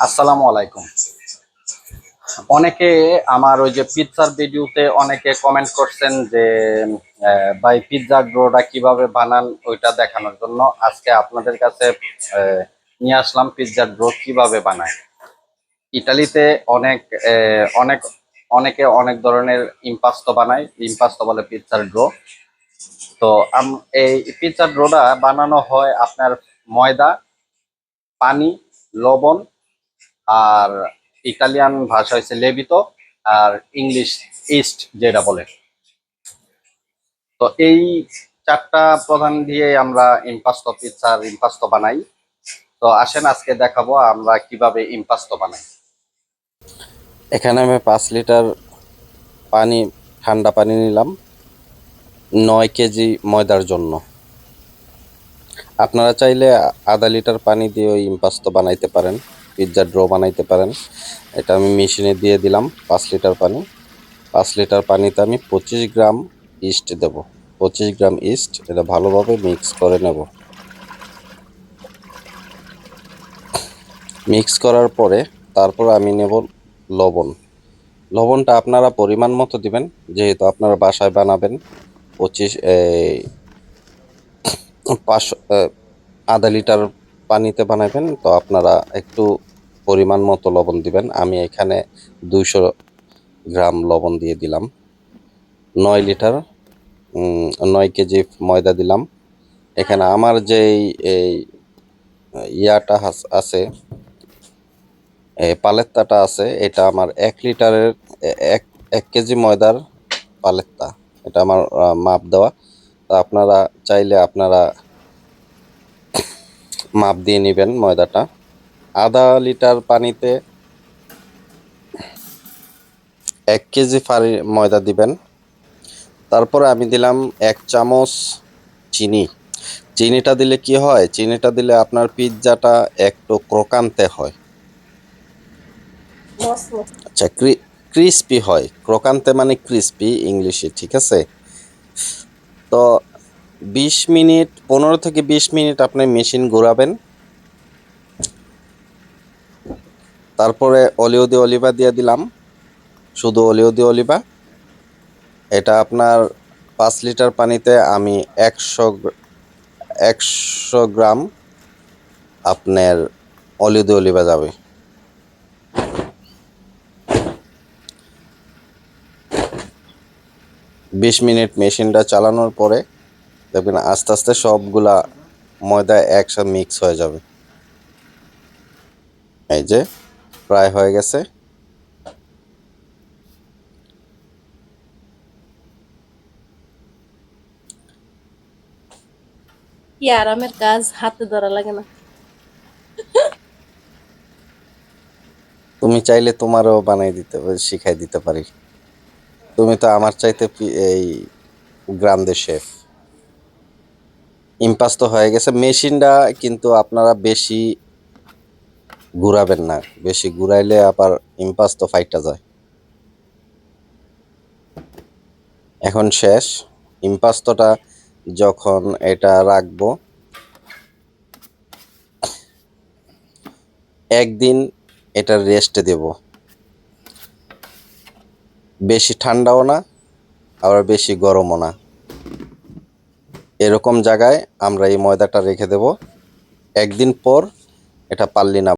আসসালামু আলাইকুম। অনেকে আমার ওই যে পিৎজার ভিডিওতে অনেকে কমেন্ট করছেন যে ভাই পিৎজার ডোটা কিভাবে বানান ওইটা দেখানোর জন্য আজকে আপনাদের কাছে নিয়ে আসলাম পিৎজার ডো কিভাবে বানায়। ইতালিতে অনেক অনেক অনেকে অনেক ধরনের ইম্পাস্তো বানায়, ইম্পাস্তো বলে পিৎজার ডো। তো এই পিৎজার ডোটা বানানো হয় আপনার ময়দা, পানি, লবণ আর ইতালিয়ান ভাষা হচ্ছে লেবিতো, আর ইংলিশ ইস্ট যেটা বলে। তো এই চারটা প্রধান দিয়ে আমরা ইম্পাস্তো বানাই। তো আসেন আজকে দেখাবো আমরা কিভাবে ইম্পাস্তো বানাই। এখানে আমি 5 লিটার পানি, ঠান্ডা পানি নিলাম 9 কেজি ময়দার জন্য। আপনারা চাইলে আধা লিটার পানি দিয়ে ওই ইম্পাস্তো বানাইতে পারেন, পিৎজার ডো বানাইতে পারেন। এটা আমি মেশিনে দিয়ে দিলাম 5 লিটার পানি। 5 লিটার পানিতে আমি 25 গ্রাম ইস্ট দেব। 25 গ্রাম ইস্ট, এটা ভালোভাবে মিক্স করে নেব। মিক্স করার পরে তারপর আমি নেব লবণ। লবণটা আপনারা পরিমাণ মতো দিবেন, যেহেতু আপনারা বাসায় বানাবেন। 500 আধা লিটার পানিতে বানাবেন, তো আপনারা একটু পরিমাণ মতো লবণ দিবেন। আমি এখানে 200 গ্রাম লবণ দিয়ে দিলাম। 9 লিটার 9 কেজি ময়দা দিলাম। এখানে আমার যেই এই ইয়াটা আছে, পালেত্তাটা আছে, এটা আমার 1 লিটারের এক 1 কেজি ময়দার পালেত্তা। এটা আমার মাপ দেওয়া। তো আপনারা চাইলে আপনারা মাপ দিয়ে নেবেন ময়দাটা। আধা লিটার পানিতে 1 কেজি ময়দা দিবেন। তারপরে আমি দিলাম 1 চামচ চিনি। চিনিটা দিলে কি হয়, চিনিটা দিলে আপনার পিৎজাটা একটু ক্রোকান্তে হয়। আচ্ছা, ক্রিস্পি হয়। ক্রোকান্তে মানে ক্রিস্পি ইংলিশে, ঠিক আছে? তো 20 মিনিট, 15 থেকে 20 মিনিট আপনি মেশিন ঘোরাবেন। তারপরে অলিও দি অলিভা দিয়ে দিলাম, শুধু অলিও দি অলিভা। এটা আপনার 5 লিটার পানিতে আমি 100 গ্রাম আপনার অলিও দি অলিভা যাবে। 20 মিনিট মেশিনটা চালানোর পরে দেখবেন আস্তে আস্তে সবগুলা ময়দা একসাথে মিক্স হয়ে যাবে। এই যে প্রায় হয়ে গেছে। কি আরামের কাজ, হাতে ধরা লাগে না। তুমি চাইলে তোমারও বানাই দিতে শিখাই দিতে পারি। তুমি তো আমার চাইতে এই গ্রান্দে শেফ। ইম্পাস্তো হয়ে গেছে। মেশিনটা কিন্তু আপনারা বেশি ঘুরাবেন না, বেশি ঘুরাইলে আবার ইম্পাস্তো ফাইটা যায়। এখন শেষ। ইম্পাস্তোটা যখন এটা রাখবো, একদিন এটা রেস্টে দেব। বেশি ঠান্ডাও না, আবার বেশি গরমও না, এরকম জায়গায় আমরা এই ময়দাটা রেখে দেব। একদিন পর এটা পাল্লি না